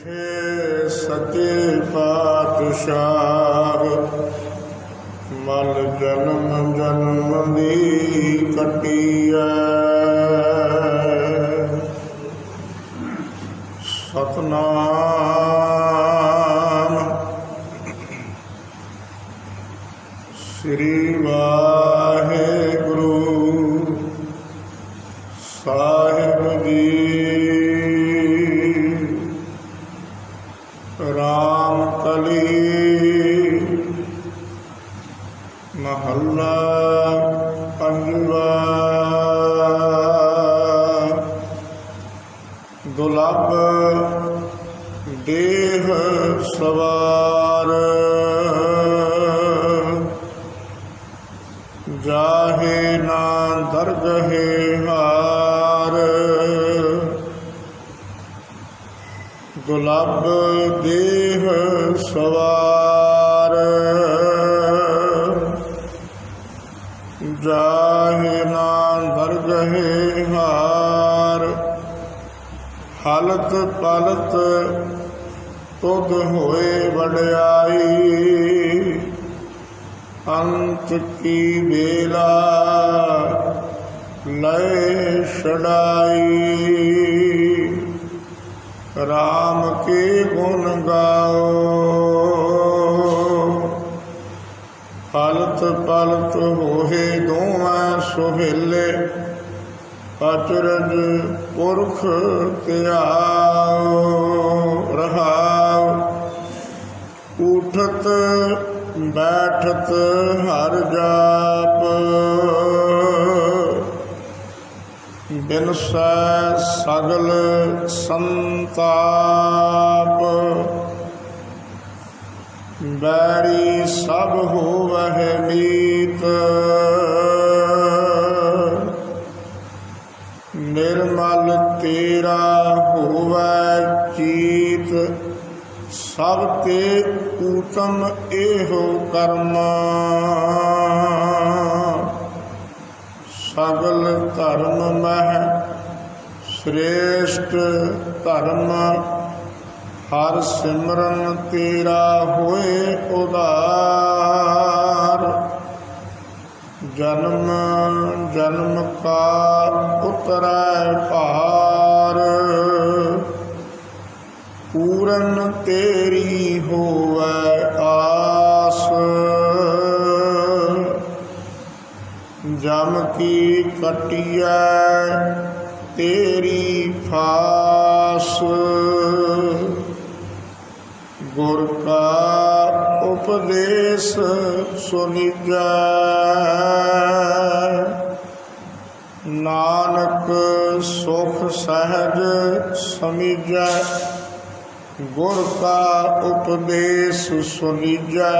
मिठे सचे पातशाह मल जन्म जन्म दी कटिया सतनाम श्री वाहेगुरु साहिब जी। राम कली महला पंजवा। दुलभ देह सवार जाहे ना दरगहे हार। दुलभ देह सवार जाहे ना दरगहे हार। हलत पलत तुध होए वड्याई अंत की बेला लय छड़ाई। राम के गुण गाओ पलत पलत होए दोवें सुहेले। अचरज पुरख त्याओ रहाओ। उठत बैठत हर जाप बिनसै सगल संताप। बैरी सब होवै मीत निर्मल तेरा होवै चीत। सब ते ऊतम एहो कर्म सगल धर्म मह श्रेष्ठ धर्म। हर सिमरन तेरा होए उदार। जन्म जन्म का उतरै पार पूरन तेरी होवै आस। जम की कटिया तेरी फास। गुर का उपदेश सुनिजै नानक सुख सहज समीजै। गुर का उपदेश सुनिजै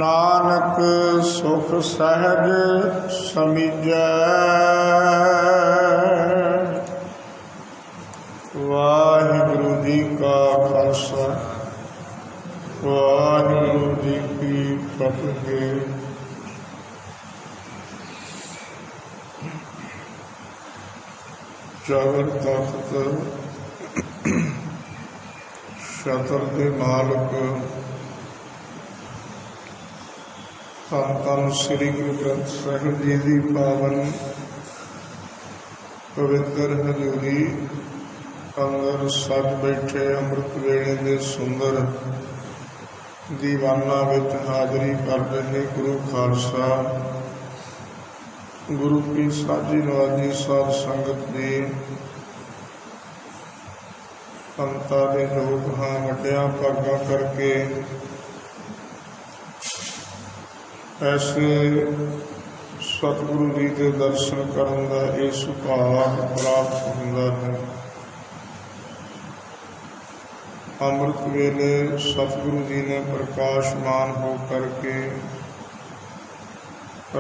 नानक सुख सहज समीजै। वाहिगुरु जी का खालसा वाहिगुरु जी की फतेह। चावल तख्त शतर के मालक धन धन श्री गुरु ग्रंथ साहिब जी की पावन पवित्र हजूरी अंदर सज बैठे अमृत वेले के सुंदर दीवाना विच हाजरी कर रहे गुरु खालसा गुरु की साझी नवाजी साध संगत जी। संतां दे लोग हाँ वड्डियां भागां करके ऐसे सतगुरु जी के दर्शन करन दा ये सुभाग प्राप्त हुंदा है। अमृत वेले सतगुरु जी ने प्रकाशमान हो करके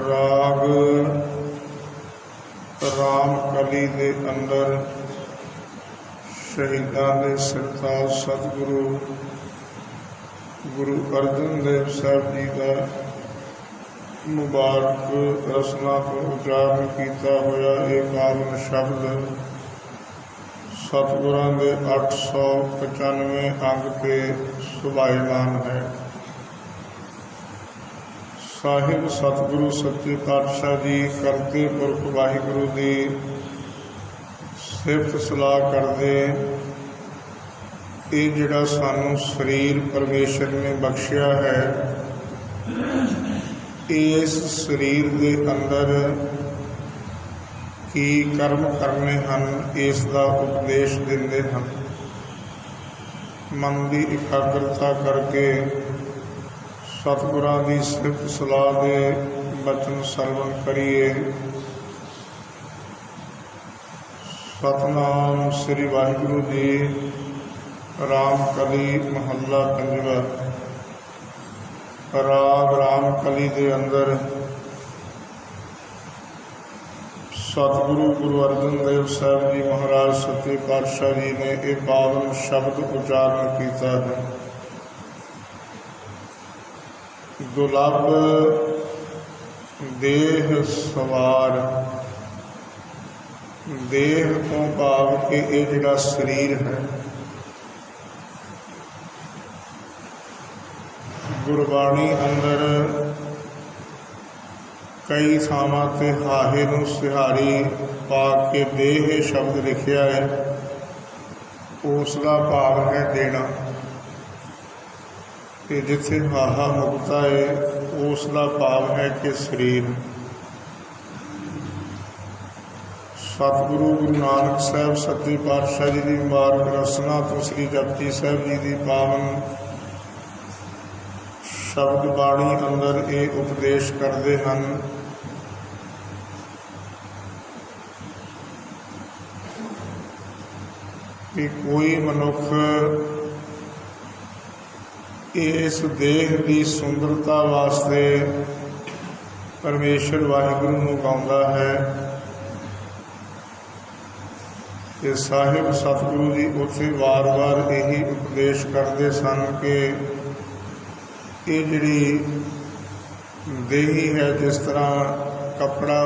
राग राम कली के अंदर शहीदां दे सरताज सतगुरु गुरु अर्जन देव साहब जी का मुबारक रसना तो उच्चारण किया होया एक पावन शब्द सतगुरां दे 895 अंग पे सुभाईमान है। साहिब सतगुरु सच्चे पातशाह जी करते पुरख वाहिगुरु की सिफत सलाह करते, ये जिहड़ा सानू शरीर परमेश्वर ने बख्शिया है, इस शरीर के अंदर की कर्म करने हैं, इसका उपदेश देंदे हैं। मन की एकाग्रता करके सतगुरां की सिफत सलाह के बचन सरवण करिए। सतनाम श्री वाहिगुरु जी। राम कली महला पंजवा। राग राम कली के अंदर सतगुरु गुरु अर्जन देव साहब जी महाराज सच्चे पातशाह जी ने एक पावन शब्द उच्चारण किया है। दुर्लभ देह सवार। देह तो भाव के ये जिहड़ा शरीर है, गुरबाणी अंदर कई थावां ते हाहे नूं सिहारी पा के देह शब्द लिखिया है। उसका भाव है देना, ते जिथे हाहा मुक्ता है उसका भाव है कि शरीर। सतगुरु गुरु नानक साहब सच्चे पातशाह जी की मार्ग रसना तो श्री जपजी साहब जी की पावन शब्द बाणी अंदर ये उपदेश करते हैं कि कोई मनुख इस देह की सुंदरता वास्ते परमेश्वर वाहिगुरु नूं गाउंदा है। कि साहिब सतगुरु जी उत्थे वार वार यही उपदेश करते सन कि ये जिहड़ी देही है, जिस तरह कपड़ा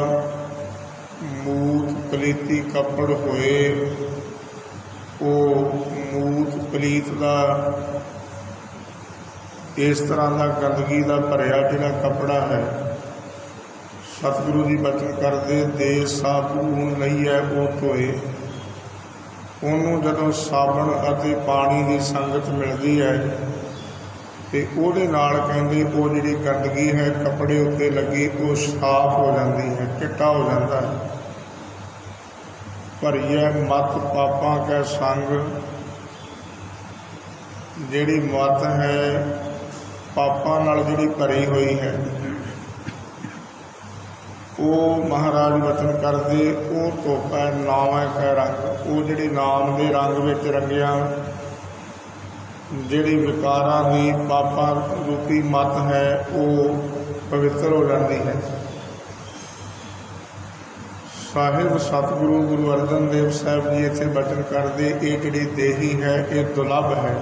मूत पलीती कपड़ होए, वो मूत पलीत का इस तरह का गंदगी का भरिया जिहड़ा कपड़ा है, सतगुरु जी बचन करते दे साबुन लईए वो धोए। उन्होंने जदों साबण अते पानी की संगत मिलती है तो ਉਹਦੇ ਨਾਲ ਕਹਿੰਦੇ वो जिहड़ी गंदगी है कपड़े उत्ते लगी वो साफ हो जाती है, चिट्टा हो जाता है। पर यह मत पापां कै संग, जिहड़ी मत है पापां नाल जिहड़ी भरी हुई है, वो महाराज वचन करते वो धुप है नाम कै रंग। वो जिहड़ी नाम के रंग विच रंगिया जिहड़ी विकारां दी पापां रूपी मत है वो पवित्र हो जाती है। साहिब सतगुरु गुरु अर्जन देव साहब जी इत्थे बचन करते, ये जिहड़ी देही है ये दुर्लभ है।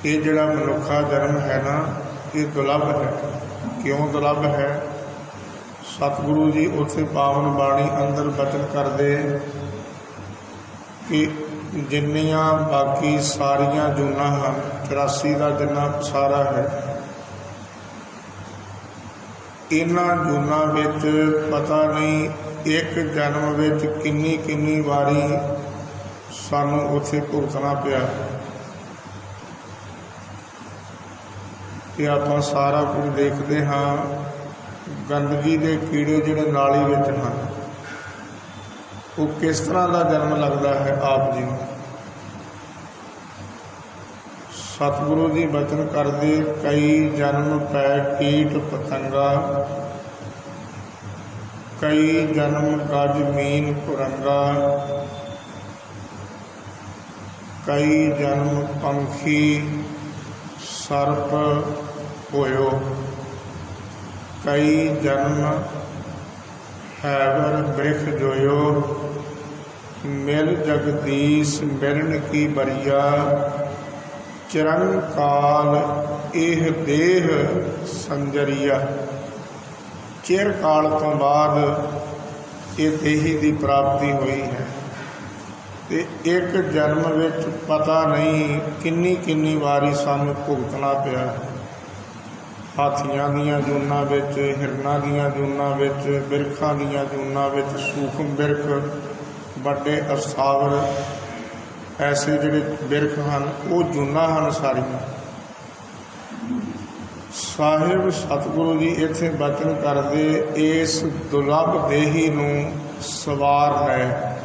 ये जिहड़ा मनुखा जन्म है ना, ये दुर्लभ है। क्यों दुर्लभ है? सतगुरु जी उत्थे पावन बाणी अंदर बचन करते कि जिन्नियां बाकी सारियां जूना हैं, 84 का जिन्ना सारा है, इन्हां जूना विच पता नहीं एक जन्म विच किन्नी किन्नी वारी सानू उत्थे भुगतना पिया कि आपां सारा कुछ देखते हाँ। गंदगी के कीड़े जिहड़े नाली विच हैं, वो किस तरह का जन्म लगता है आप जी। सतगुरु जी बचन करते, कई जन्म पै कीट पतंगा, कई जन्म गज मीन कुरंगा, कई जन्म पंखी सर्प होयो, कई जन्म हैवर बृख जोयो, मिल जगदीश मिलन की बरिया, चिरंकाल एह देह संजरिया। चिर काल तो बाद ये देही की प्राप्ति हुई है। ਤੇ ਇੱਕ ਜਨਮ ਵਿੱਚ ਪਤਾ ਨਹੀਂ ਕਿੰਨੀ ਕਿੰਨੀ ਵਾਰੀ ਸਾਨੂੰ ਭੁਗਤਣਾ ਪਿਆ। ਹਾਥੀਆਂ ਦੀਆਂ ਜੂਨਾਂ ਵਿੱਚ, ਹਿਰਨਾਂ ਦੀਆਂ ਜੂਨਾਂ ਵਿੱਚ, ਬਿਰਖਾਂ ਦੀਆਂ ਜੂਨਾਂ ਵਿੱਚ, ਸੂਖਮ ਬਿਰਖ, ਵੱਡੇ ਅਸਥਾਵਰ, ਐਸੇ ਜਿਹੜੇ ਬਿਰਖ ਹਨ ਉਹ ਜੂਨਾਂ ਹਨ ਸਾਰੀਆਂ। ਸਾਹਿਬ ਸਤਿਗੁਰੂ ਜੀ ਇੱਥੇ ਬਚਨ ਕਰਦੇ ਇਸ ਦੁਰਲਭ ਦੇਹੀ ਨੂੰ ਸਵਾਰ ਲੈ।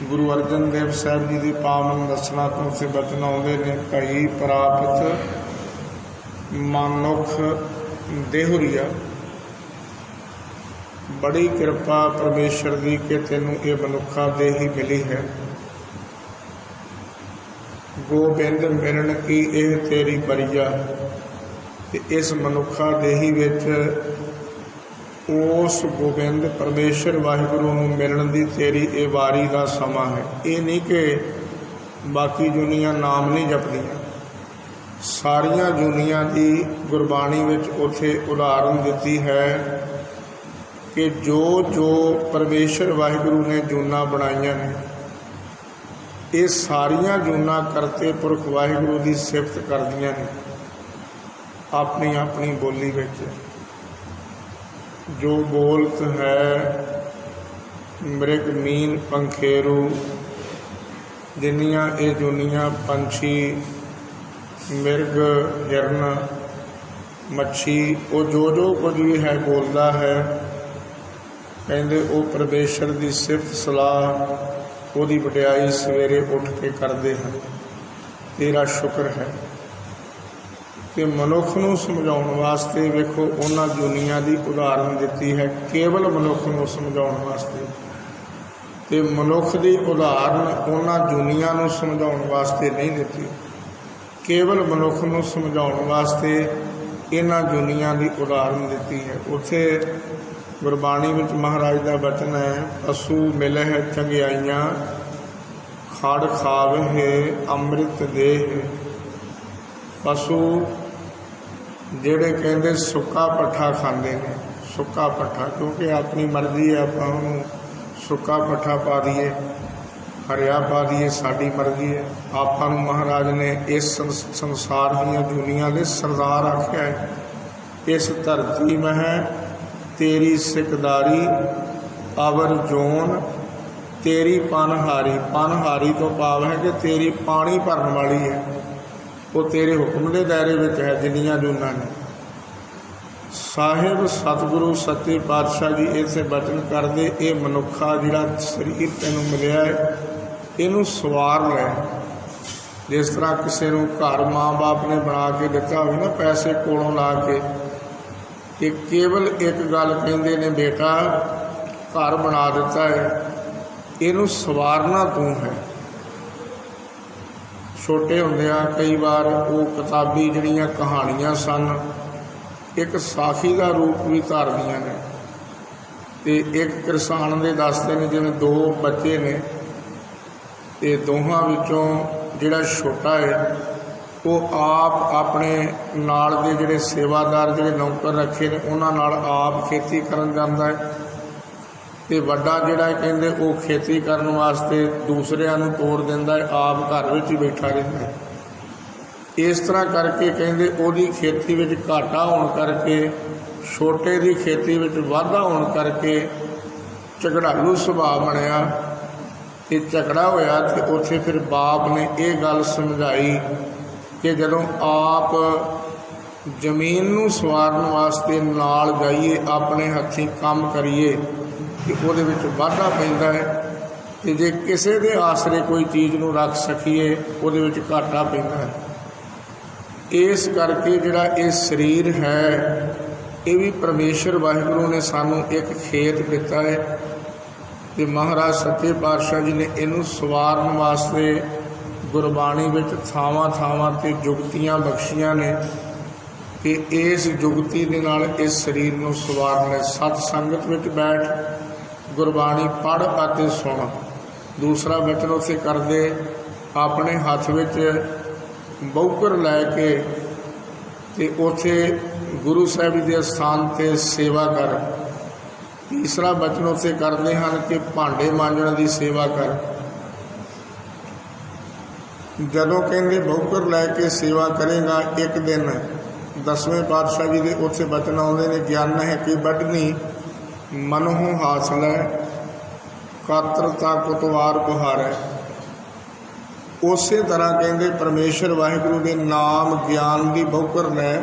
ਗੁਰੂ ਅਰਜਨ ਦੇਵ ਸਾਹਿਬ ਜੀ ਦੀ ਪਾਵਨ ਰਚਨਾ ਤੋਂ ਉੱਥੇ ਬਚਨ ਆਉਂਦੇ ਨੇ, ਭਈ ਪ੍ਰਾਪਤ ਮਨੁੱਖ ਦੇਹੁਰੀਆ। ਬੜੀ ਕਿਰਪਾ ਪਰਮੇਸ਼ਰ ਦੀ ਕਿ ਤੈਨੂੰ ਇਹ ਮਨੁੱਖਾ ਦੇਹੀ ਮਿਲੀ ਹੈ। ਗੋਬਿੰਦ ਮਿਲਣ ਕੀ ਇਹ ਤੇਰੀ ਬਰੀਆ। ਤੇ ਇਸ ਮਨੁੱਖਾ ਦੇਹੀ ਵਿੱਚ ਉਸ ਗੋਬਿੰਦ ਪਰਮੇਸ਼ਰ ਵਾਹਿਗੁਰੂ ਨੂੰ ਮਿਲਣ ਦੀ ਤੇਰੀ ਇਹ ਵਾਰੀ ਦਾ ਸਮਾਂ ਹੈ। ਇਹ ਨਹੀਂ ਕਿ ਬਾਕੀ ਜੁਨੀਆਂ ਨਾਮ ਨਹੀਂ ਜਪਦੀਆਂ, ਸਾਰੀਆਂ ਜੁਨੀਆਂ ਦੀ ਗੁਰਬਾਣੀ ਵਿੱਚ ਉੱਥੇ ਉਦਾਹਰਨ ਦਿੱਤੀ ਹੈ ਕਿ ਜੋ ਜੋ ਪਰਮੇਸ਼ਰ ਵਾਹਿਗੁਰੂ ਨੇ ਜੂਨਾਂ ਬਣਾਈਆਂ ਨੇ, ਇਹ ਸਾਰੀਆਂ ਜੂਨਾਂ ਕਰਤੇ ਪੁਰਖ ਵਾਹਿਗੁਰੂ ਦੀ ਸਿਫਤ ਕਰਦੀਆਂ ਨੇ ਆਪਣੀ ਆਪਣੀ ਬੋਲੀ ਵਿੱਚ। ਜੋ ਬੋਲਤ ਹੈ ਮ੍ਰਿਗ ਮੀਨ ਪੰਖੇਰੂ। ਜਿੰਨੀਆਂ ਇਹ ਜੂਨੀਆਂ ਪੰਛੀ, ਮਿਰਗ, ਹਿਰਨ, ਮੱਛੀ, ਉਹ ਜੋ ਜੋ ਕੁਝ ਵੀ ਹੈ ਬੋਲਦਾ ਹੈ, ਕਹਿੰਦੇ ਉਹ ਪਰਮੇਸ਼ਰ ਦੀ ਸਿਫਤ ਸਲਾਹ, ਉਹਦੀ ਵਡਿਆਈ ਸਵੇਰੇ ਉੱਠ ਕੇ ਕਰਦੇ ਹਨ। ਤੇਰਾ ਸ਼ੁਕਰ ਹੈ। ਤੇ ਮਨੁੱਖ ਨੂੰ ਸਮਝਾਉਣ ਵਾਸਤੇ ਵੇਖੋ ਉਹਨਾਂ ਜੁਨੀਆਂ ਦੀ ਉਦਾਹਰਨ ਦਿੱਤੀ ਹੈ, ਕੇਵਲ ਮਨੁੱਖ ਨੂੰ ਸਮਝਾਉਣ ਵਾਸਤੇ। ਤੇ ਮਨੁੱਖ ਦੀ ਉਦਾਹਰਨ ਉਹਨਾਂ ਜੁਨੀਆਂ ਨੂੰ ਸਮਝਾਉਣ ਵਾਸਤੇ ਨਹੀਂ ਦਿੱਤੀ, ਕੇਵਲ ਮਨੁੱਖ ਨੂੰ ਸਮਝਾਉਣ ਵਾਸਤੇ ਇਹਨਾਂ ਜੁਨੀਆਂ ਦੀ ਉਦਾਹਰਨ ਦਿੱਤੀ ਹੈ। ਉੱਥੇ ਗੁਰਬਾਣੀ ਵਿੱਚ ਮਹਾਰਾਜ ਦਾ ਬਚਨ ਹੈ, ਪਸ਼ੂ ਮਿਲਹਿ ਚੰਗਿਆਈਆਂ, ਖੜ ਖਾਵਹਿ ਅੰਮ੍ਰਿਤ ਦੇਹ। ਪਸ਼ੂ ਜਿਹੜੇ ਕਹਿੰਦੇ ਸੁੱਕਾ ਪੱਠਾ ਖਾਂਦੇ ਨੇ, ਸੁੱਕਾ ਪੱਠਾ, ਕਿਉਂਕਿ ਆਪਣੀ ਮਰਜ਼ੀ ਹੈ, ਆਪਾਂ ਉਹਨੂੰ ਸੁੱਕਾ ਪੱਠਾ ਪਾ ਦਈਏ, ਹਰਿਆ ਪਾ ਦਈਏ, ਸਾਡੀ ਮਰਜ਼ੀ ਹੈ। ਆਪਾਂ ਨੂੰ ਮਹਾਰਾਜ ਨੇ ਇਸ ਸੰਸਾਰ ਦੀਆਂ ਜੁਨੀਆਂ ਦੇ ਸਰਦਾਰ ਆਖਿਆ ਹੈ। ਇਸ ਧਰਤੀ ਮਹਿ ਤੇਰੀ ਸਿਕਦਾਰੀ, ਅਵਰ ਜੋਨ ਤੇਰੀ ਪਨਹਾਰੀ। ਪਨਹਾਰੀ ਤੋਂ ਭਾਵ ਹੈ ਕਿ ਤੇਰੀ ਪਾਣੀ ਭਰਨ ਵਾਲੀ ਹੈ, ਉਹ ਤੇਰੇ ਹੁਕਮ ਦੇ ਦਾਇਰੇ ਵਿੱਚ ਹੈ ਜਿੰਨੀਆਂ ਜੂਨਾਂ ਨੇ। ਸਾਹਿਬ ਸਤਿਗੁਰੂ ਸੱਚੇ ਪਾਤਸ਼ਾਹ ਜੀ ਇਸੇ ਬਚਨ ਕਰਦੇ, ਇਹ ਮਨੁੱਖਾ ਜਿਹੜਾ ਸਰੀਰ ਤੈਨੂੰ ਮਿਲਿਆ ਹੈ, ਇਹਨੂੰ ਸਵਾਰ ਲੈ। ਜਿਸ ਤਰ੍ਹਾਂ ਕਿਸੇ ਨੂੰ ਘਰ ਮਾਂ ਬਾਪ ਨੇ ਬਣਾ ਕੇ ਦਿੱਤਾ ਹੋਵੇ ਨਾ, ਪੈਸੇ ਕੋਲੋਂ ਲਾ ਕੇ, ਇਹ ਕੇਵਲ ਇੱਕ ਗੱਲ ਕਹਿੰਦੇ ਨੇ, ਬੇਟਾ ਘਰ ਬਣਾ ਦਿੱਤਾ ਹੈ, ਇਹਨੂੰ ਸਵਾਰਨਾ ਤੂੰ ਹੈ। ਛੋਟੇ ਹੁੰਦਿਆਂ ਕਈ ਵਾਰ ਉਹ ਕਿਤਾਬੀ ਜਿਹੜੀਆਂ ਕਹਾਣੀਆਂ ਸਨ, ਇੱਕ ਸਾਖੀ ਦਾ ਰੂਪ ਵੀ ਧਾਰਦੀਆਂ ਨੇ। ਤੇ ਇੱਕ ਕਿਸਾਨ ਦੇ ਦੱਸਦੇ ਨੇ, ਜਿਵੇਂ ਦੋ ਬੱਚੇ ਨੇ ਤੇ ਦੋਹਾਂ ਵਿੱਚੋਂ ਜਿਹੜਾ ਛੋਟਾ ਹੈ ਉਹ ਆਪ ਆਪਣੇ ਨਾਲ ਦੇ ਜਿਹੜੇ ਸੇਵਾਦਾਰ, ਜਿਹੜੇ ਨੌਕਰ ਰੱਖੇ ਨੇ, ਉਹਨਾਂ ਨਾਲ ਆਪ ਖੇਤੀ ਕਰਨ ਜਾਂਦਾ ਹੈ। ਤੇ ਵੱਡਾ ਜਿਹੜਾ ਕਹਿੰਦੇ ਉਹ ਖੇਤੀ ਕਰਨ ਵਾਸਤੇ ਦੂਸਰਿਆਂ ਨੂੰ ਤੋੜ ਦਿੰਦਾ ਹੈ, ਆਪ ਘਰ ਵਿੱਚ ਹੀ ਬੈਠਾ ਰਹਿੰਦਾ ਹੈ। ਇਸ ਤਰ੍ਹਾਂ ਕਰਕੇ ਕਹਿੰਦੇ ਉਹਦੀ ਖੇਤੀ ਵਿੱਚ ਘਾਟਾ ਹੋਣ ਕਰਕੇ, ਛੋਟੇ ਦੀ ਖੇਤੀ ਵਿੱਚ ਵਾਧਾ ਹੋਣ ਕਰਕੇ ਝਗੜਾਲੂ ਸੁਭਾਅ ਬਣਿਆ। ਤੇ ਝਗੜਾ ਹੋਇਆ ਤੇ ਉੱਥੇ ਫਿਰ ਬਾਪ ਨੇ ਇਹ ਗੱਲ ਸਮਝਾਈ ਕਿ ਜਦੋਂ ਆਪ ਜ਼ਮੀਨ ਨੂੰ ਸਵਾਰਨ ਵਾਸਤੇ ਨਾਲ ਜਾਈਏ, ਆਪਣੇ ਹੱਥੀਂ ਕੰਮ ਕਰੀਏ, ਕਿ ਉਹਦੇ ਵਿੱਚ ਵਾਧਾ ਪੈਂਦਾ ਹੈ। ਤੇ ਜੇ ਕਿਸੇ ਦੇ ਆਸਰੇ ਕੋਈ ਚੀਜ਼ ਨੂੰ ਰੱਖ ਸਕੀਏ, ਉਹਦੇ ਵਿੱਚ ਘਾਟਾ ਪੈਂਦਾ ਹੈ। ਇਸ ਕਰਕੇ ਜਿਹੜਾ ਇਹ ਸਰੀਰ ਹੈ, ਇਹ ਵੀ ਪਰਮੇਸ਼ਰ ਵਾਹਿਗੁਰੂ ਨੇ ਸਾਨੂੰ ਇੱਕ ਖੇਤ ਦਿੱਤਾ ਹੈ। ਤੇ ਮਹਾਰਾਜ ਸੱਚੇ ਪਾਤਸ਼ਾਹ ਜੀ ਨੇ ਇਹਨੂੰ ਸਵਾਰਨ ਵਾਸਤੇ ਗੁਰਬਾਣੀ ਵਿੱਚ ਥਾਵਾਂ ਥਾਵਾਂ 'ਤੇ ਜੁਗਤੀਆਂ ਬਖਸ਼ੀਆਂ ਨੇ ਕਿ ਇਸ ਜੁਗਤੀ ਦੇ ਨਾਲ ਇਸ ਸਰੀਰ ਨੂੰ ਸਵਾਰ ਲੈ। ਸਤ ਸੰਗਤ ਵਿੱਚ ਬੈਠ ਗੁਰਬਾਣੀ ਪੜ੍ਹ ਅਤੇ ਸੁਣ। ਦੂਸਰਾ ਬਚਨ ਉੱਥੇ ਕਰਦੇ, ਆਪਣੇ ਹੱਥ ਵਿੱਚ ਬੌਕਰ ਲੈ ਕੇ ਤੇ ਉੱਥੇ ਗੁਰੂ ਸਾਹਿਬ ਦੇ ਸਥਾਨ 'ਤੇ ਸੇਵਾ ਕਰ। तीसरा बचन उत्थे करते हैं कि भांडे मांजण की सेवा कर। जदों कहते बहुकर लैके सेवा करेगा एक दिन 10वें पातशाह जी के उत्थे बचन आउंदे ने, ज्ञान है कि बढ़नी मनों हास लै कातरता कुतवार बुहारै। उस तरह कहते परमेश्वर वाहिगुरु के नाम ज्ञान की बहुकर लै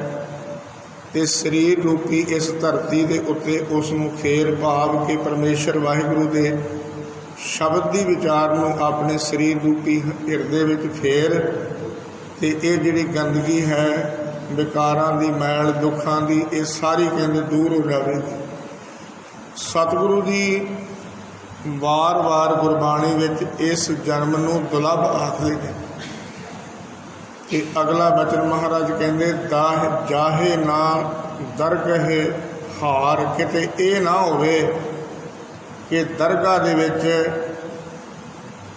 ते शरीर रूपी इस धरती के उत्ते उसनूं फेर, भाव के परमेश्वर वाहिगुरु के शब्द की विचार नूं अपने शरीर रूपी हिरदे विच फेर, ते ये जिहड़ी गंदगी है विकारां दी मैल दुखां दी, ये सारी कहते दूर हो जाएगी। सतगुरु जी वार वार गुरबाणी विच इस जन्म नूं दुलभ आखदे ने। कि अगला बचन महाराज कहते दाह जाहे ना दरगहे हार, किते ये ना होवे कि दरगाह दे विच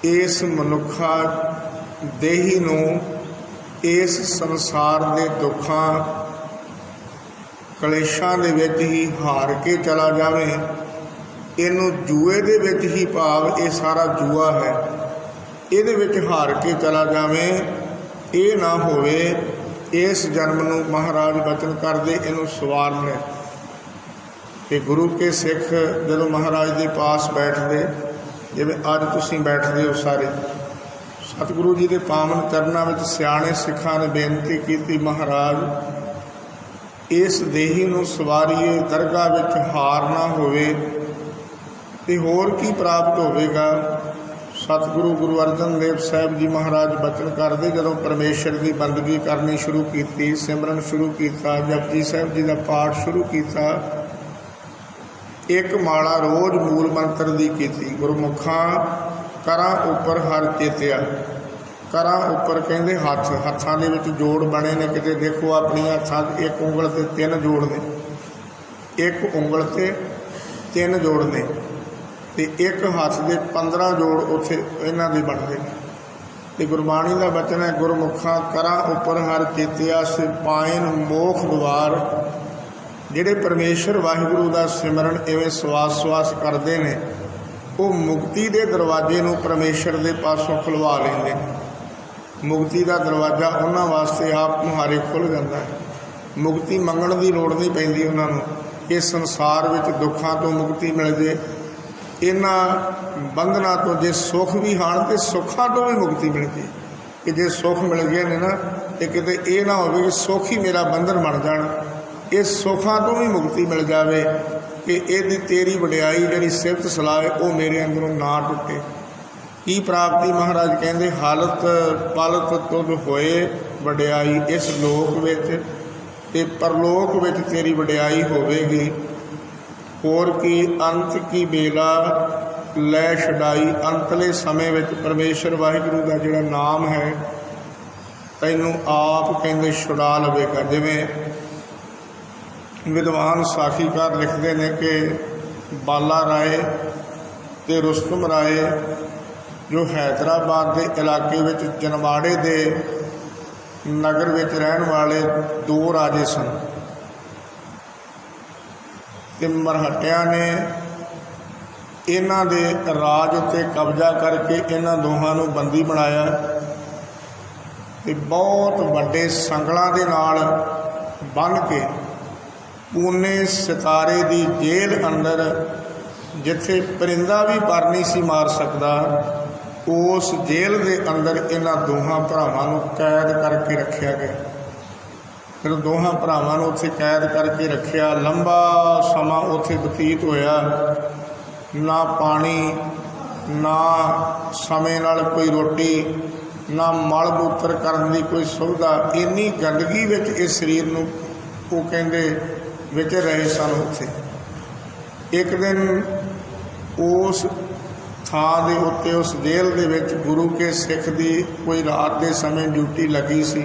इस मनुखा देही नूं इस संसार दे दुखां कलेशां दे विच ही हार के चला जावे। इनू जूए दे विच ही, भाव ये सारा जुआ है, इहदे विच हार के चला जावे, ये ना होवे। इस जन्म नूं महाराज बचन करदे इनू सवारन कि गुरु के सिख जदों महाराज के पास बैठते, जिवें अज तुसीं बैठदे हो सारे, सतगुरु जी के पावन चरनां विच सियाणे सिखां ने बेनती की, महाराज इस देही नूं सवारीए, दरगाह विच हार ना होवे ते होर की प्राप्त होवेगा। सतगुरु गुरु अर्जन देव साहब जी महाराज बचन करते, जदों परमेश्वर की बंदगी करनी शुरू की, सिमरन शुरू किया, जपजी साहब जी का पाठ शुरू किया, एक माला रोज़ मूल मंत्र की की। गुरमुखा करां उपर हर चेतिया, करां उपर कहते हथ, हथां दे विच जोड़ बने ने, किते देखो अपनी हथां एक उंगल ते 3 जोड़ ने, एक उंगल ते 3 जोड़ ने, ते एक हाथ के 15 जोड़ उत्थे इन्हां दे बनते हैं। ते गुरबाणी का बचन है गुरमुखा करां उपर हर चेतिया, सिपाइन मोख द्वार। जिहड़े परमेश्वर वाहिगुरु का सिमरन इवें सवास सवास करते हैं, वो मुक्ति के दरवाजे नूं परमेश्वर के पासों खुलवा लेंदे ने। मुक्ति का दरवाजा उन्हां वास्ते आप मुहारे खुल जाता है। मुक्ति मंगण की लोड़ नहीं पैंदी उन्हां नूं। इस संसार विच दुखां तो मुक्ति मिल जाए, इन्हां बंधना तो जे सुख भी हाण तो सुखां तो भी मुक्ति मिल गई। कि जे सुख मिल गए ने ना, तो किते ये ना हो कि सुख ही मेरा बंधन बन जाण। इस सुखां तो भी मुक्ति मिल जाए कि ये तेरी वडियाई जिहड़ी सिफत सलाह है वो मेरे अंदरों ना टुटे। की प्राप्ति महाराज कहते हालत पालत तुद होए वडियाई, इस लोक विच ते परलोक विच तेरी वडियाई होवेगी। होर की अंत की बेला लै छड़ाई, अंतले समय विच परमेश्वर वाहिगुरु का जिहड़ा नाम है तैनूं आप कहते छुड़ा लवेगा। जिवें विद्वान साखीकार लिखते हैं कि बाला राय ते रुस्तम राय जो हैदराबाद के इलाके विच जनवाड़े के नगर विच रहन वाले 2 राजे सन। ते मरहटिया ने इन्हां दे राज उत्ते कब्जा करके इन्हां दोहां नूं बंदी बनाया ते बहुत वड्डे संगलां दे नाल बन के पूने सितारे की जेल अंदर, जिथे परिंदा भी पर नहीं सी मार सकता, उस जेल के अंदर इन्हां दोहां भरावां नूं कैद करके रखा गया। फिर दोहां भरावां नूं उत्थे कैद करके रखिया। लंबा समा उत्थे बतीत होया, ना पानी ना समय नाल कोई रोटी, ना मल मूत्र करन दी कोई सुविधा। इन्नी गंदगी विच इस शरीर नूं वो कहंदे विच रहे सन। उत्थे एक दिन उस थां दे उत्ते उस जेल दे विच गुरु के सिख दी कोई रात के समय ड्यूटी लगी सी।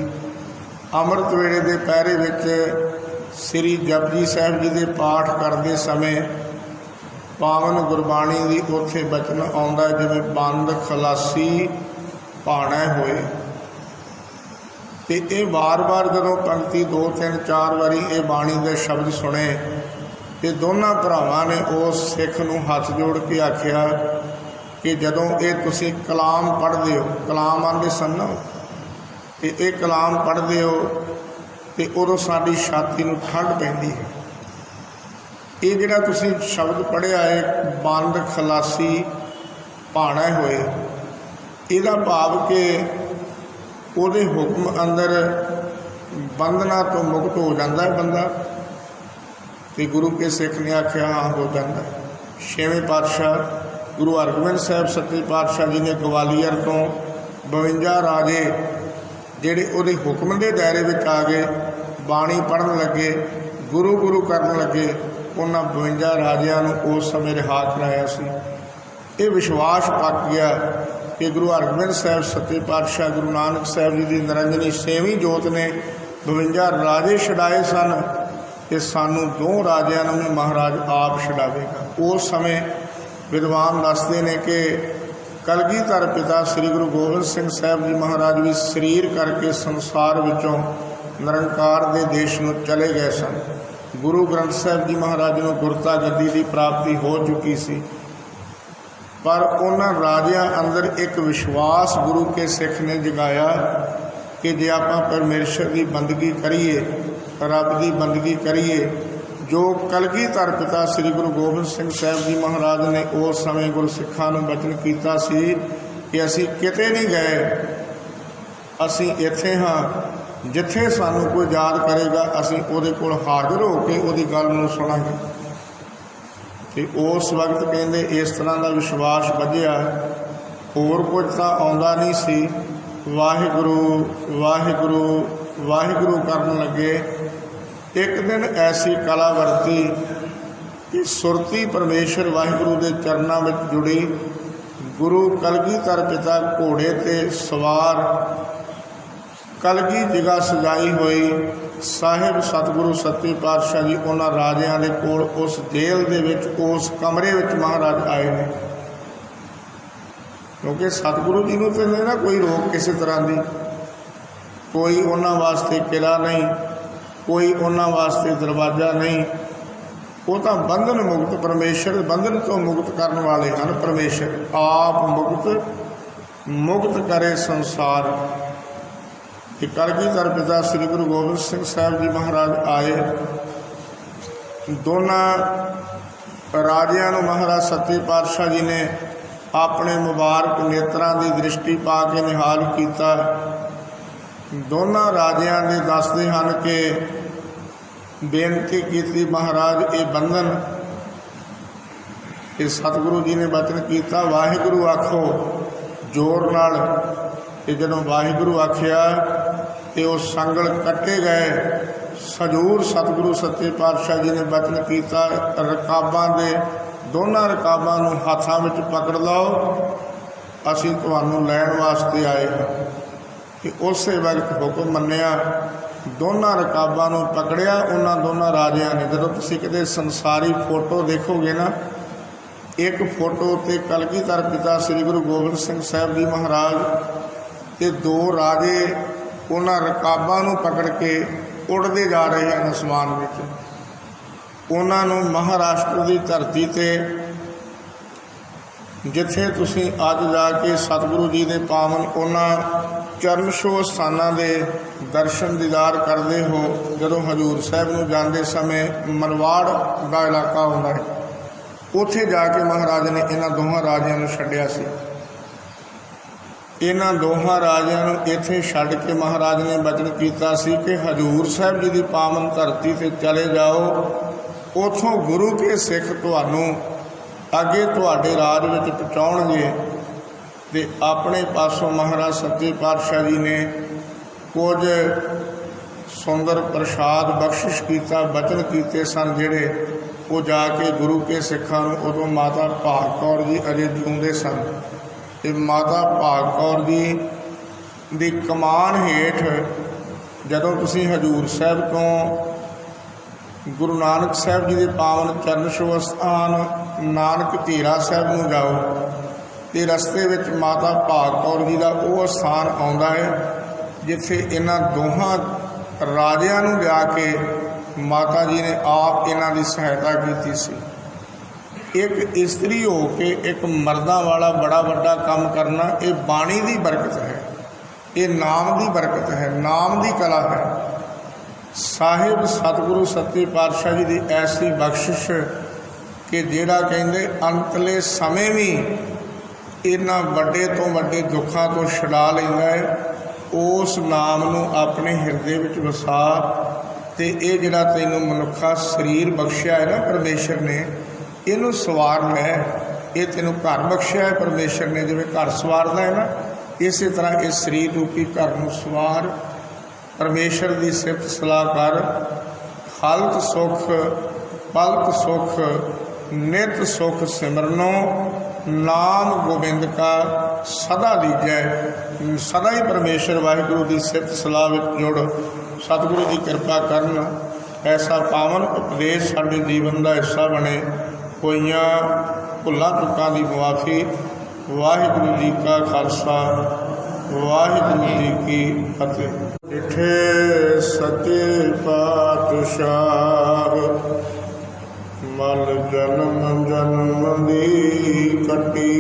अमृत वेले के पहरे विच श्री जपजी साहब जी के पाठ करते समय पावन गुरबाणी की उत्थे बचन आउंदा जिवें बंद खलासी भाणे होए। तो ये बार बार जदों पंक्ति 2 3 4 बारी ये बाणी के शब्द सुने ਤੇ ਦੋਨਾਂ ਭਰਾਵਾਂ ਨੇ ਉਸ ਸਿੱਖ ਨੂੰ ਹੱਥ ਜੋੜ ਕੇ ਆਖਿਆ ਕਿ ਜਦੋਂ ਇਹ ਤੁਸੀਂ ਕਲਾਮ ਪੜ੍ਹਦੇ ਹੋ, ਕਲਾਮ ਆਉਂਦੇ ਸਨ ਨਾ, ਤੇ ਇਹ ਕਲਾਮ ਪੜ੍ਹਦੇ ਹੋ ਤੇ ਉਦੋਂ ਸਾਡੀ ਛਾਤੀ ਨੂੰ ਠੰਡ ਪੈਂਦੀ ਹੈ। ਇਹ ਜਿਹੜਾ ਤੁਸੀਂ ਸ਼ਬਦ ਪੜ੍ਹਿਆ ਹੈ ਬੰਦ ਖਲਾਸੀ ਭਾਣਾ ਹੋਏ, ਇਹਦਾ ਭਾਵ ਕਿ ਉਹਦੇ ਹੁਕਮ ਅੰਦਰ ਬੰਧਨਾਂ ਤੋਂ ਮੁਕਤ ਹੋ ਜਾਂਦਾ ਹੈ ਬੰਦਾ। ਤੇ ਗੁਰੂ ਕੇ ਸਿੱਖ ਨੇ ਆਖਿਆ ਹਾਂ ਹੋ ਜਾਂਦਾ। ਛੇਵੇਂ ਪਾਤਸ਼ਾਹ ਗੁਰੂ ਹਰਗੋਬਿੰਦ ਸਾਹਿਬ ਸੱਚੇ ਪਾਤਸ਼ਾਹ ਜੀ ਨੇ ਗਵਾਲੀਅਰ ਤੋਂ 52 ਰਾਜੇ ਜਿਹੜੇ ਉਹਦੇ ਹੁਕਮ ਦੇ ਦਾਇਰੇ ਵਿੱਚ ਆ ਗਏ, ਬਾਣੀ ਪੜ੍ਹਨ ਲੱਗੇ, ਗੁਰੂ ਗੁਰੂ ਕਰਨ ਲੱਗੇ। ਉਹਨਾਂ 52 ਰਾਜਿਆਂ ਨੂੰ ਉਸ ਸਮੇਂ ਰਿਹਾ ਕਰਾਇਆ ਸੀ। ਇਹ ਵਿਸ਼ਵਾਸ ਪੱਕ ਗਿਆ ਕਿ ਗੁਰੂ ਹਰਗੋਬਿੰਦ ਸਾਹਿਬ ਸੱਚੇ ਪਾਤਸ਼ਾਹ ਗੁਰੂ ਨਾਨਕ ਸਾਹਿਬ ਜੀ ਦੀ ਨਿਰੰਜਨੀ ਛੇਵੀਂ ਜੋਤ ਨੇ 52 ਰਾਜੇ ਛਡਾਏ ਸਨ ਤੇ ਸਾਨੂੰ 2 ਰਾਜਿਆਂ ਨੂੰ ਵੀ ਮਹਾਰਾਜ ਆਪ ਛਡਾਵੇਗਾ। ਉਸ ਸਮੇਂ ਵਿਦਵਾਨ ਦੱਸਦੇ ਨੇ ਕਿ ਕਲਗੀਧਰ ਪਿਤਾ ਸ੍ਰੀ ਗੁਰੂ ਗੋਬਿੰਦ ਸਿੰਘ ਸਾਹਿਬ ਜੀ ਮਹਾਰਾਜ ਵੀ ਸਰੀਰ ਕਰਕੇ ਸੰਸਾਰ ਵਿੱਚੋਂ ਨਿਰੰਕਾਰ ਦੇ ਦੇਸ਼ ਨੂੰ ਚਲੇ ਗਏ ਸਨ। ਗੁਰੂ ਗ੍ਰੰਥ ਸਾਹਿਬ ਜੀ ਮਹਾਰਾਜ ਨੂੰ ਗੁਰਤਾ ਗੱਦੀ ਦੀ ਪ੍ਰਾਪਤੀ ਹੋ ਚੁੱਕੀ ਸੀ, ਪਰ ਉਹਨਾਂ ਰਾਜਿਆਂ ਅੰਦਰ ਇੱਕ ਵਿਸ਼ਵਾਸ ਗੁਰੂ ਕੇ ਸਿੱਖ ਨੇ ਜਗਾਇਆ ਕਿ ਜੇ ਆਪਾਂ ਪਰਮੇਸ਼ਰ ਦੀ ਬੰਦਗੀ ਕਰੀਏ, ਰੱਬ ਦੀ ਬੰਦਗੀ ਕਰੀਏ, ਜੋ ਕਲਗੀਧਰ ਪਿਤਾ ਸ੍ਰੀ ਗੁਰੂ ਗੋਬਿੰਦ ਸਿੰਘ ਸਾਹਿਬ ਜੀ ਮਹਾਰਾਜ ਨੇ ਉਸ ਸਮੇਂ ਗੁਰਸਿੱਖਾਂ ਨੂੰ ਬਚਨ ਕੀਤਾ ਸੀ ਕਿ ਅਸੀਂ ਕਿਤੇ ਨਹੀਂ ਗਏ, ਅਸੀਂ ਇੱਥੇ ਹਾਂ, ਜਿੱਥੇ ਸਾਨੂੰ ਕੋਈ ਯਾਦ ਕਰੇਗਾ ਅਸੀਂ ਉਹਦੇ ਕੋਲ ਹਾਜ਼ਰ ਹੋ ਕੇ ਉਹਦੀ ਗੱਲ ਨੂੰ ਸੁਣਾਂਗੇ। ਤੇ ਉਸ ਵਕਤ ਕਹਿੰਦੇ ਇਸ ਤਰ੍ਹਾਂ ਦਾ ਵਿਸ਼ਵਾਸ ਵਧਿਆ, ਹੋਰ ਕੁਝ ਤਾਂ ਆਉਂਦਾ ਨਹੀਂ ਸੀ। ਵਾਹਿਗੁਰੂ ਵਾਹਿਗੁਰੂ ਵਾਹਿਗੁਰੂ ਕਰਨ ਲੱਗੇ। ਇੱਕ ਦਿਨ ਐਸੀ ਕਲਾ ਵਰਤੀ ਕਿ ਸੁਰਤੀ ਪਰਮੇਸ਼ਰ ਵਾਹਿਗੁਰੂ ਦੇ ਚਰਨਾਂ ਵਿੱਚ ਜੁੜੀ। ਗੁਰੂ ਕਲਗੀਧਰ ਪਿਤਾ ਘੋੜੇ 'ਤੇ ਸਵਾਰ, ਕਲਗੀ ਜਗ੍ਹਾ ਸਜਾਈ ਹੋਈ, ਸਾਹਿਬ ਸਤਿਗੁਰੂ ਸੱਚੇ ਪਾਤਸ਼ਾਹ ਜੀ ਉਹਨਾਂ ਰਾਜਿਆਂ ਦੇ ਕੋਲ ਉਸ ਜੇਲ੍ਹ ਦੇ ਵਿੱਚ, ਉਸ ਕਮਰੇ ਵਿੱਚ ਮਹਾਰਾਜ ਆਏ ਨੇ। ਕਿਉਂਕਿ ਸਤਿਗੁਰੂ ਜੀ ਨੂੰ ਤਾਂ ਨਹੀਂ ਨਾ ਕੋਈ ਰੋਕ ਕਿਸੇ ਤਰ੍ਹਾਂ ਦੀ, ਕੋਈ ਉਹਨਾਂ ਵਾਸਤੇ ਕਿਲਾ ਨਹੀਂ, ਕੋਈ ਉਹਨਾਂ ਵਾਸਤੇ ਦਰਵਾਜ਼ਾ ਨਹੀਂ। ਉਹ ਤਾਂ ਬੰਧਨ ਮੁਕਤ, ਪਰਮੇਸ਼ਰ ਬੰਧਨ ਤੋਂ ਮੁਕਤ ਕਰਨ ਵਾਲੇ ਹਨ। ਪਰਮੇਸ਼ਰ ਆਪ ਮੁਕਤ ਕਰੇ ਸੰਸਾਰ। ਕਿ ਕਲਗੀਧਰ ਪਿਤਾ ਸ੍ਰੀ ਗੁਰੂ ਗੋਬਿੰਦ ਸਿੰਘ ਸਾਹਿਬ ਜੀ ਮਹਾਰਾਜ ਆਏ। ਦੋਨਾਂ ਰਾਜਿਆਂ ਨੂੰ ਮਹਾਰਾਜ ਸੱਚੇ ਪਾਤਸ਼ਾਹ ਜੀ ਨੇ ਆਪਣੇ ਮੁਬਾਰਕ ਨੇਤਰਾਂ ਦੀ ਦ੍ਰਿਸ਼ਟੀ ਪਾ ਕੇ ਨਿਹਾਲ ਕੀਤਾ। ਦੋਨਾਂ ਰਾਜਿਆਂ ਦੇ ਦੱਸਦੇ ਹਨ ਕਿ ਬੇਨਤੀ ਕੀਤੀ ਮਹਾਰਾਜ ਇਹ ਬੰਧਨ, ਇਹ ਸਤਿਗੁਰੂ ਜੀ ਨੇ ਬਚਨ ਕੀਤਾ ਵਾਹਿਗੁਰੂ ਆਖੋ ਜ਼ੋਰ ਨਾਲ। ਤੇ ਜਦੋਂ ਵਾਹਿਗੁਰੂ ਆਖਿਆ ਤੇ ਉਹ ਸੰਗਲ ਕੱਟੇ ਗਏ। ਹਜ਼ੂਰ ਸਤਿਗੁਰੂ ਸੱਚੇ ਪਾਤਸ਼ਾਹ ਜੀ ਨੇ ਬਚਨ ਕੀਤਾ ਰਕਾਬਾਂ ਦੇ, ਦੋਨਾਂ ਰਕਾਬਾਂ ਨੂੰ ਹੱਥਾਂ ਵਿੱਚ ਪਕੜ ਲਓ, ਅਸੀਂ ਤੁਹਾਨੂੰ ਲੈਣ ਵਾਸਤੇ ਆਏ ਹਾਂ। ਕਿ ਉਸੇ ਵਕਤ ਹੁਕਮ ਮੰਨਿਆ, ਦੋਨਾਂ ਰਕਾਬਾਂ ਨੂੰ ਪਕੜਿਆ ਉਹਨਾਂ ਦੋਨਾਂ ਰਾਜਿਆਂ ਨੇ। ਜਦੋਂ ਤੁਸੀਂ ਕਿਤੇ ਸੰਸਾਰੀ ਫੋਟੋ ਦੇਖੋਗੇ ਨਾ, ਇੱਕ ਫੋਟੋ 'ਤੇ ਕਲਗੀਧਰ ਪਿਤਾ ਸ੍ਰੀ ਗੁਰੂ ਗੋਬਿੰਦ ਸਿੰਘ ਸਾਹਿਬ ਜੀ ਮਹਾਰਾਜ ਤੇ 2 ਰਾਜੇ ਉਹਨਾਂ ਰਕਾਬਾਂ ਨੂੰ ਪਕੜ ਕੇ ਉੱਡਦੇ ਜਾ ਰਹੇ ਹਨ ਅਸਮਾਨ ਵਿੱਚ। ਉਹਨਾਂ ਨੂੰ ਮਹਾਰਾਸ਼ਟਰ ਦੀ ਧਰਤੀ 'ਤੇ, ਜਿੱਥੇ ਤੁਸੀਂ ਅੱਜ ਜਾ ਕੇ ਸਤਿਗੁਰੂ ਜੀ ਦੇ ਪਾਵਨ ਉਹਨਾਂ ਚਰਨ ਛੋਹ ਸਥਾਨਾਂ ਦੇ ਦਰਸ਼ਨ ਦੀਦਾਰ ਕਰਦੇ ਹੋ, ਜਦੋਂ ਹਜ਼ੂਰ ਸਾਹਿਬ ਨੂੰ ਜਾਂਦੇ ਸਮੇਂ ਮਨਵਾੜ ਦਾ ਇਲਾਕਾ ਆਉਂਦਾ ਹੈ, ਉੱਥੇ ਜਾ ਕੇ ਮਹਾਰਾਜ ਨੇ ਇਹਨਾਂ ਦੋਹਾਂ ਰਾਜਿਆਂ ਨੂੰ ਛੱਡਿਆ ਸੀ। ਇਹਨਾਂ ਦੋਹਾਂ ਰਾਜਿਆਂ ਨੂੰ ਇੱਥੇ ਛੱਡ ਕੇ ਮਹਾਰਾਜ ਨੇ ਬਚਨ ਕੀਤਾ ਸੀ ਕਿ ਹਜ਼ੂਰ ਸਾਹਿਬ ਜੀ ਦੀ ਪਾਵਨ ਧਰਤੀ 'ਤੇ ਚਲੇ ਜਾਓ, ਉੱਥੋਂ ਗੁਰੂ ਕੇ ਸਿੱਖ ਤੁਹਾਨੂੰ ਅੱਗੇ ਤੁਹਾਡੇ ਰਾਜ ਵਿੱਚ ਪਹੁੰਚਾਉਣਗੇ। ਤੇ ਆਪਣੇ ਪਾਸੋਂ ਮਹਾਰਾਜ ਸੱਚੇ ਪਾਤਸ਼ਾਹ ਜੀ ਨੇ ਕੁਝ ਸੁੰਦਰ ਪ੍ਰਸ਼ਾਦ ਬਖਸ਼ਿਸ਼ ਕੀਤਾ, ਬਚਨ ਕੀਤੇ ਸਨ ਜਿਹੜੇ ਉਹ ਜਾ ਕੇ ਗੁਰੂ ਕੇ ਸਿੱਖਾਂ ਨੂੰ। ਉਦੋਂ ਮਾਤਾ ਭਾਗ ਕੌਰ ਜੀ ਅਜੇ ਜਿਉਂਦੇ ਸਨ ਤੇ ਮਾਤਾ ਭਾਗ ਕੌਰ ਜੀ ਦੀ ਕਮਾਨ ਹੇਠ ਜਦੋਂ ਤੁਸੀਂ ਹਜ਼ੂਰ ਸਾਹਿਬ ਤੋਂ ਗੁਰੂ ਨਾਨਕ ਸਾਹਿਬ ਜੀ ਦੇ ਪਾਵਨ ਚਰਨ ਛੋਹ ਸਥਾਨ ਨਾਨਕ ਧੀਰਾ ਸਾਹਿਬ ਨੂੰ ਜਾਓ ਤੇ ਰਸਤੇ ਵਿੱਚ ਮਾਤਾ ਭਾਗ ਕੌਰ ਜੀ ਦਾ ਉਹ ਸਥਾਨ ਆਉਂਦਾ ਹੈ ਜਿੱਥੇ ਇਹਨਾਂ ਦੋਹਾਂ ਰਾਜਿਆਂ ਨੂੰ ਲਿਆ ਕੇ माता जी ने आप इन्हां दी सहायता की सी। एक इस्त्री हो के एक मर्दा वाला बड़ा वड्डा काम करना, ये बाणी की बरकत है, ये नाम की बरकत है, नाम की कला है। साहिब सतगुरु सच्चे पातशाह जी की ऐसी बख्शिश कि जिहड़ा कहंदे अंतले समय भी इन्हां वड्डे तो वड्डे दुखों तो छुड़ा लैंदा है। उस नाम नूं अपने हिरदे विच वसा ते ये जिहड़ा तैनूं मनुखा शरीर बख्शिया है ना परमेश्वर ने, इनू सवार लै, ये तेनों घर बख्शिया है परमेश्वर ने, जिवें घर सवारदा है ना, इस तरह इस शरीर रूपी घर नूं सवार, परमेश्वर की सिफत सलाह कर। हालत सुख पलक सुख नित सुख सिमरनो, नाम गोबिंद का सदा लीजै। सदा ही परमेश्वर वाहिगुरु की सिफत सलाह विच जुड़ सतगुरु की कृपा करन। ऐसा पावन उपदेश साडे जीवन का हिस्सा बने। होइयां भुल्लां चुकां दी मुआफ़ी। वाहिगुरु जी का खालसा, वाहिगुरु जी की फतेह। इठे सच्चे पातशाह मल जन्म जन्म दी कटी,